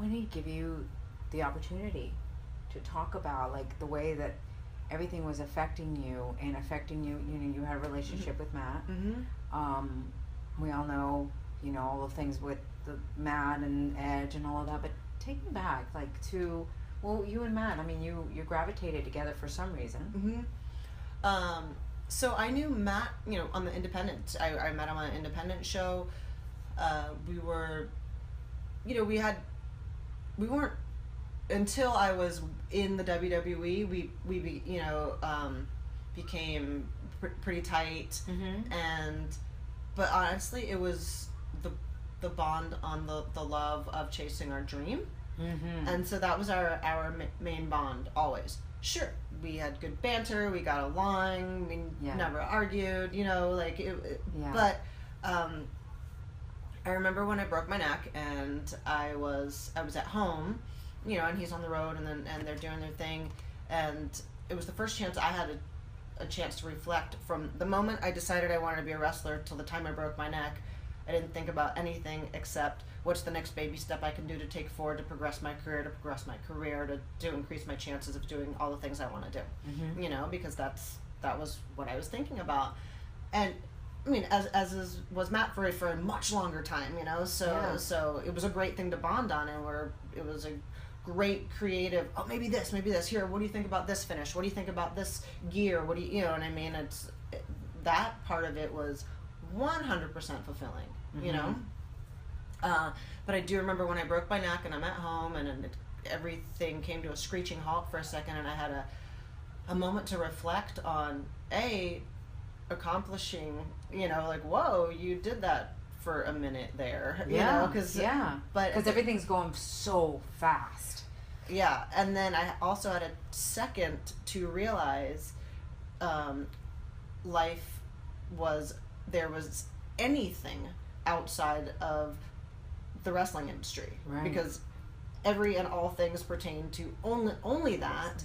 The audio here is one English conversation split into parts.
we need to give you the opportunity to talk about like the way that everything was affecting you and affecting you. You know, you had a relationship with Matt. We all know, you know, all the things with the Matt and Edge and all of that, but take me back like to, well, you and Matt, I mean, you gravitated together for some reason. So I knew Matt, you know, on the Independent. I met him on an Independent show. We were, you know, we weren't, until I was in the WWE, we you know, became pretty tight. But honestly, it was the bond on the love of chasing our dream. And so that was our main bond always. Sure, we had good banter, we got along, we never argued, you know, like but I remember when I broke my neck and I was at home, you know, and he's on the road, and they're doing their thing, and it was the first chance I had a chance to reflect. From the moment I decided I wanted to be a wrestler till the time I broke my neck, I didn't think about anything except what's the next baby step I can do to take forward to progress my career, to increase my chances of doing all the things I want to do. You know, because that was what I was thinking about. And I mean, as was Matt for a much longer time, you know, so it was a great thing to bond on, and it was a great creative, oh, maybe this, here, what do you think about this finish? What do you think about this gear? What do you know what I mean? That part of it was 100% fulfilling, you know? But I do remember when I broke my neck and I'm at home and everything came to a screeching halt for a second, and I had a moment to reflect on, accomplishing, you know, like, whoa, you did that for a minute there, you know, because everything's going so fast. Yeah, and then I also had a second to realize there was anything outside of the wrestling industry, because every and all things pertain to only that.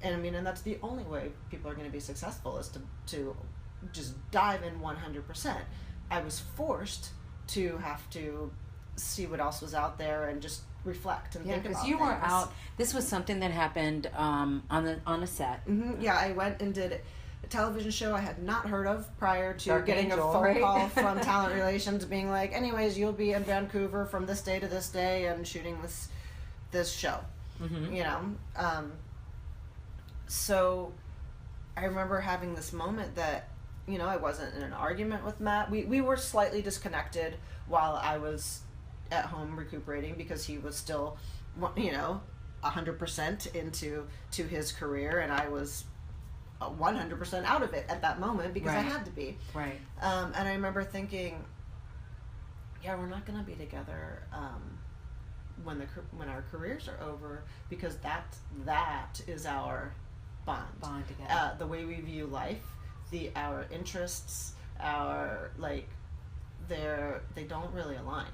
And I mean, and that's the only way people are going to be successful, is to just dive in 100%. I was forced to have to see what else was out there and just reflect and think about because you were out. This was something that happened on a set. Yeah, I went and did a television show I had not heard of prior to getting a phone call from talent relations being like, anyways, you'll be in Vancouver from this day to this day and shooting this show. You know, so I remember having this moment that, you know, I wasn't in an argument with Matt. We were slightly disconnected while I was at home recuperating, because he was still, you know, 100% into his career, and I was 100% out of it at that moment, because I had to be. And I remember thinking, yeah, we're not going to be together when our careers are over, because that is our bond together. The way we view life, our interests, our they don't really align.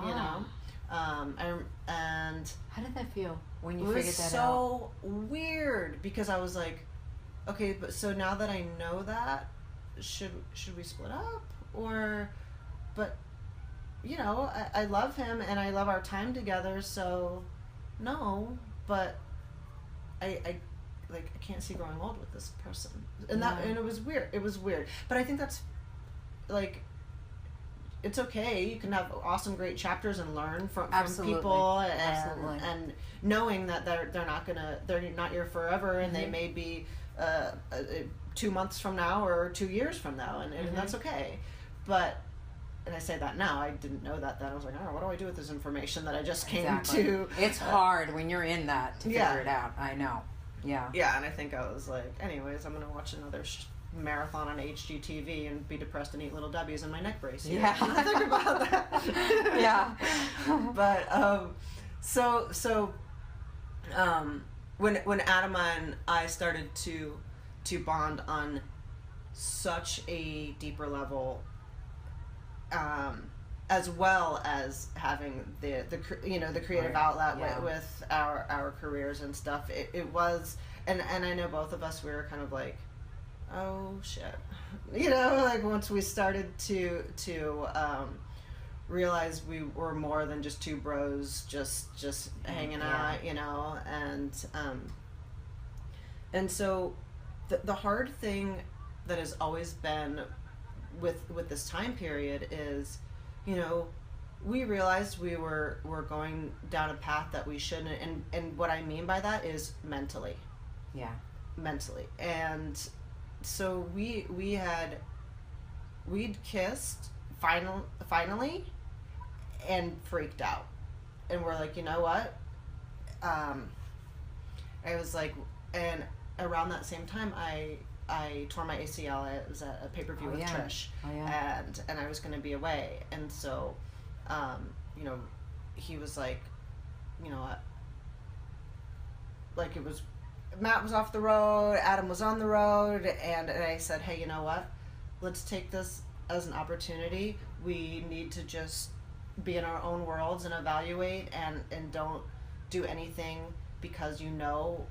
You know, and how did that feel when you figured that out? It was so weird, because I was like, okay, but so now that I know that, should we split up? But you know, I love him and I love our time together, so no, but I can't see growing old with this person, and and it was weird. But I think that's like, it's okay. You can have awesome, great chapters and learn from people, and knowing that they're not here forever, and they may be 2 months from now or 2 years from now, and that's okay. But, and I say that now, I didn't know that then. I was like, what do I do with this information that I just came to? It's hard when you're in that to figure it out. I know. Yeah, and I think I was like, anyways, I'm going to watch another marathon on HGTV and be depressed and eat Little Debbie's in my neck brace. Think about that. But so when Adam and I started to bond on such a deeper level, as well as having the creative outlet with our careers and stuff, it was, and I know both of us, we were kind of like, oh shit, you know, like once we started to realized we were more than just two bros just hanging out, you know, and so the hard thing that has always been with this time period is, you know, we realized we were going down a path that we shouldn't, and what I mean by that is mentally. Yeah. Mentally. And so we'd kissed finally and freaked out. And we're like, you know what? I was like, and around that same time I tore my ACL. It was a pay-per-view with Trish. And I was going to be away. And so, you know, he was like, you know, like it was, Matt was off the road, Adam was on the road, and I said, hey, you know what? Let's take this as an opportunity. We need to just be in our own worlds and evaluate, and don't do anything because, you know,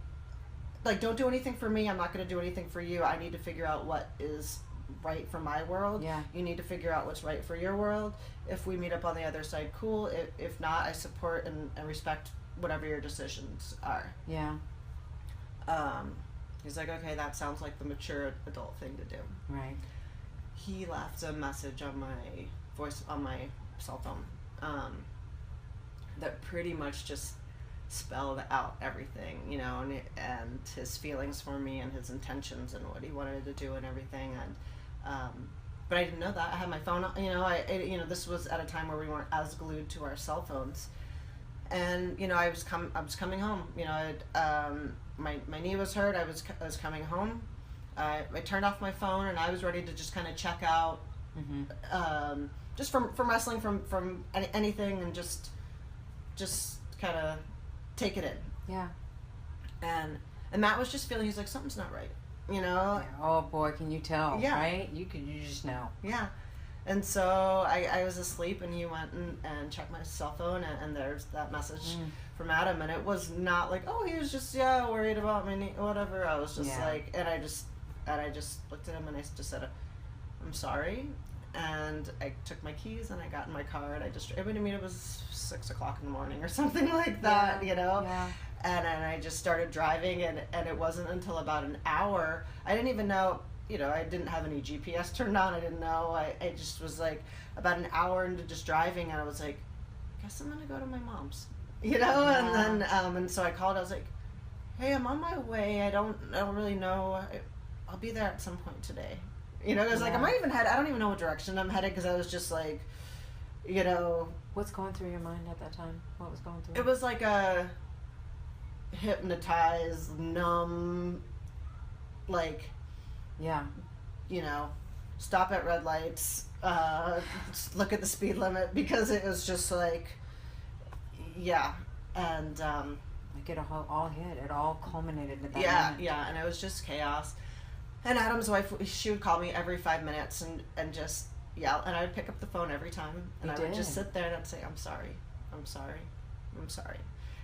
like, don't do anything for me. I'm not going to do anything for you. I need to figure out what is right for my world. Yeah. You need to figure out what's right for your world. If we meet up on the other side, cool. If not, I support and respect whatever your decisions are. Yeah. He's like, okay, that sounds like the mature adult thing to do. Right. He left a message on my cell phone, that pretty much just spelled out everything, you know, and his feelings for me and his intentions and what he wanted to do and everything. And but I didn't know that. I had my phone, you know, this was at a time where we weren't as glued to our cell phones. And, you know, I was coming home, you know, my knee was hurt. I was coming home. I turned off my phone, and I was ready to just kind of check out, just from wrestling, from anything, and just kind of take it in. Yeah. And Matt was just feeling, he's like, something's not right, you know. Yeah. Oh boy, can you tell? Yeah. Right? You just know. Yeah. And so I was asleep, and he went and checked my cell phone, and there's that message from Adam, and it was not like, oh, he was just worried about my knee, whatever. I was just like, and I just looked at him, and I just said, I'm sorry. And I took my keys, and I got in my car, and I mean, it was 6 o'clock in the morning or something like that, you know. Yeah. And I just started driving, and it wasn't until about an hour. I didn't even know. You know, I didn't have any GPS turned on. I didn't know. I just was like about an hour into just driving, and I was like, I guess I'm going to go to my mom's, you know? Yeah. And then, and so I called. I was like, hey, I'm on my way. I don't really know. I'll be there at some point today. You know, it was like, I don't even know what direction I'm headed, because I was just like, you know. What's going through your mind at that time? What was going through? It was like a hypnotized, numb, like, yeah, you know, stop at red lights, look at the speed limit, because it was just like, yeah, and like it all hit, it all culminated at that moment. Yeah, and it was just chaos. And Adam's wife, she would call me every 5 minutes and just yell, and I would pick up the phone every time, and I would just sit there and I'd say, I'm sorry,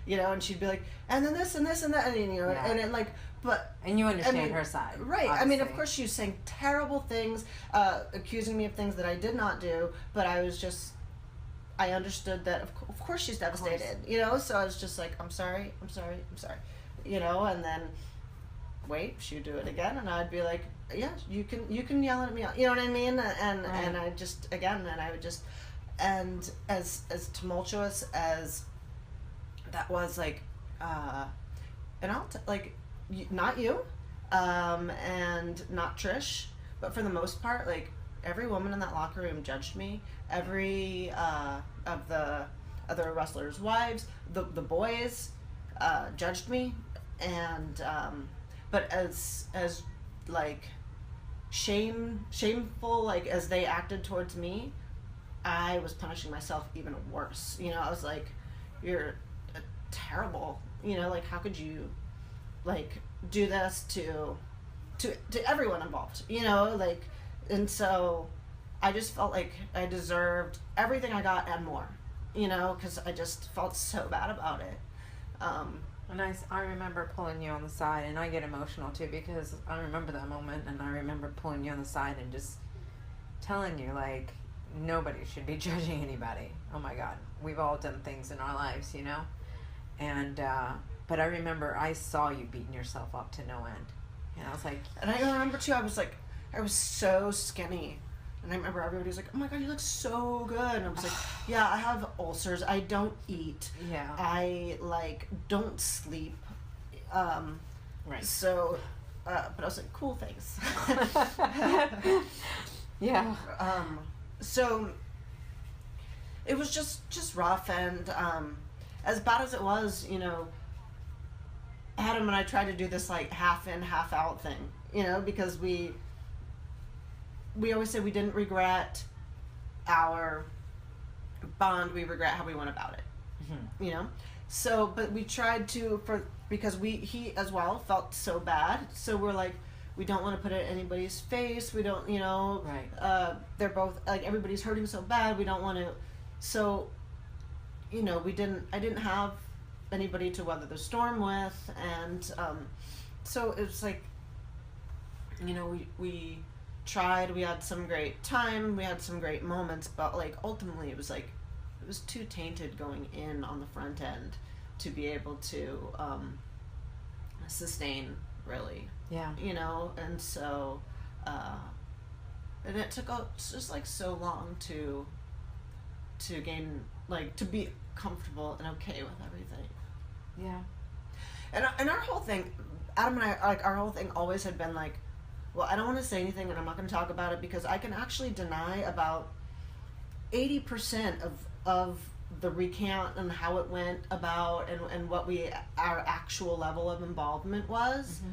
you know, and she'd be like, and then this and this and that, and you know, and then like, but and you understand her side, right? Obviously. I mean, of course, she was saying terrible things, accusing me of things that I did not do, but I was just, I understood that of course she's devastated, you know. So I was just like, I'm sorry, you know. And then wait, she'd do it again, and I'd be like, yeah, you can yell at me, you know what I mean? And I just again, and I would just, and as tumultuous as that was, like, and like, not you, and not Trish, but for the most part, like, every woman in that locker room judged me. Every of the other wrestlers' wives, the boys, judged me, and but as like shameful, like, as they acted towards me, I was punishing myself even worse. You know, I was like, you're terrible, you know, like, how could you, like, do this to everyone involved, you know, like. And so I just felt like I deserved everything I got and more, you know, because I just felt so bad about it. And I remember pulling you on the side, and I get emotional too, because I remember that moment, and I remember pulling you on the side and just telling you, like, nobody should be judging anybody. Oh my God, we've all done things in our lives, you know. And but I remember I saw you beating yourself up to no end, and I was like, and I remember too. I was so skinny. And I remember everybody was like, "Oh my God, you look so good." And I was like, "Yeah, I have ulcers. I don't eat. Yeah. I don't sleep. Right. So, but I was like, cool, thanks." Yeah. So it was just rough, and as bad as it was, you know, Adam and I tried to do this like half in, half out thing, you know, because we always said we didn't regret our bond, we regret how we went about it. Mm-hmm. You know? So, but we tried to, because he as well felt so bad, so we're like, we don't want to put it in anybody's face, we don't, you know, right. They're both, like, everybody's hurting so bad, we don't want to, so, you know, I didn't have anybody to weather the storm with, and, so it was like, you know, we tried, we had some great time, we had some great moments, but like ultimately it was too tainted going in on the front end to be able to sustain, really. Yeah. You know, and so and it took just like so long to gain, like, to be comfortable and okay with everything. Yeah. And our whole thing, Adam and I, like, our whole thing always had been like, well, I don't want to say anything, and I'm not going to talk about it because I can actually deny about 80% of the recount and how it went about, and what our actual level of involvement was. Mm-hmm.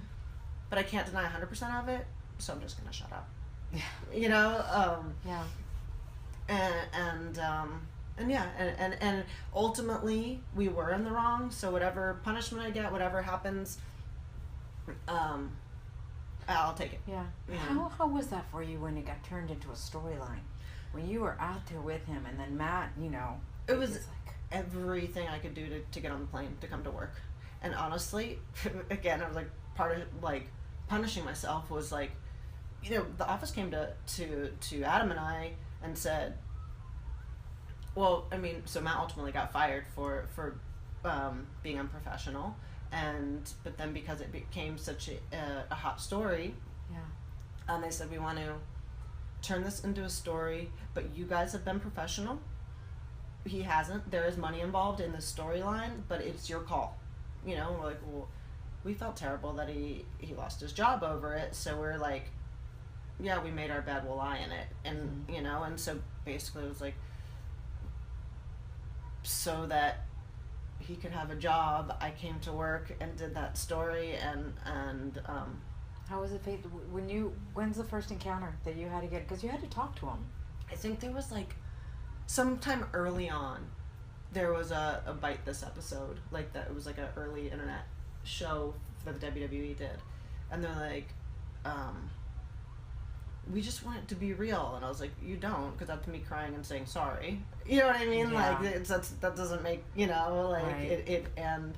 But I can't deny 100% of it, so I'm just going to shut up. Yeah. You know? Yeah. And yeah, and ultimately we were in the wrong, so whatever punishment I get, whatever happens, I'll take it. Yeah. How was that for you when it got turned into a storyline? When you were out there with him, and then Matt, you know. It was like everything I could do to get on the plane to come to work. And honestly, again, I was like, part of like punishing myself was like, you know, the office came to Adam and I and said, well, I mean, so Matt ultimately got fired for being unprofessional. But then because it became such a hot story, yeah, they said, we want to turn this into a story, but you guys have been professional. He hasn't. There is money involved in this storyline, but it's your call. You know, we're like, well, we felt terrible that he lost his job over it, so we're like, yeah, we made our bed, we'll lie in it. And, mm-hmm. You know, and so basically it was like, so that he could have a job, I came to work and did that story, and how was it, Faith? When's the first encounter that you had to get? Because you had to talk to him. I think there was like sometime early on, there was a Bite This episode, like that. It was like an early internet show that the WWE did, and they're like, we just want it to be real, and I was like, you don't, because that's me crying and saying sorry. You know what I mean? Yeah. Like that doesn't make, you know, like right. it and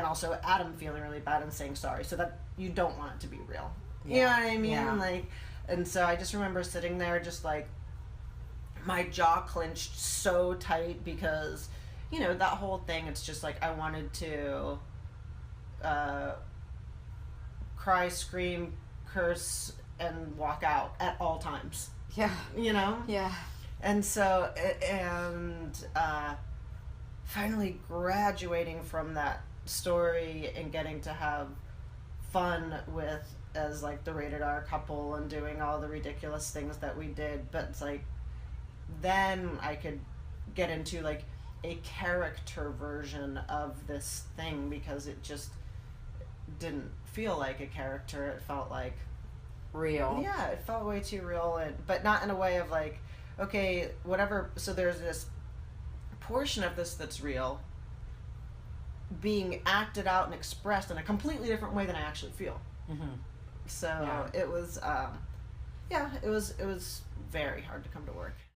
also Adam feeling really bad and saying sorry, so that you don't want it to be real. Yeah. You know what I mean? Yeah. Like, and so I just remember sitting there just like my jaw clenched so tight because, you know, that whole thing, it's just like I wanted to cry, scream, curse, and walk out at all times. Yeah. You know? Yeah. And so, finally graduating from that story and getting to have fun with, as like the rated R couple, and doing all the ridiculous things that we did, but it's like, then I could get into like a character version of this thing, because it just didn't feel like a character, it felt like real. Yeah, it felt way too real, but not in a way of like, okay, whatever. So there's this portion of this that's real being acted out and expressed in a completely different way than I actually feel. Mm-hmm. So yeah. It was, it was very hard to come to work.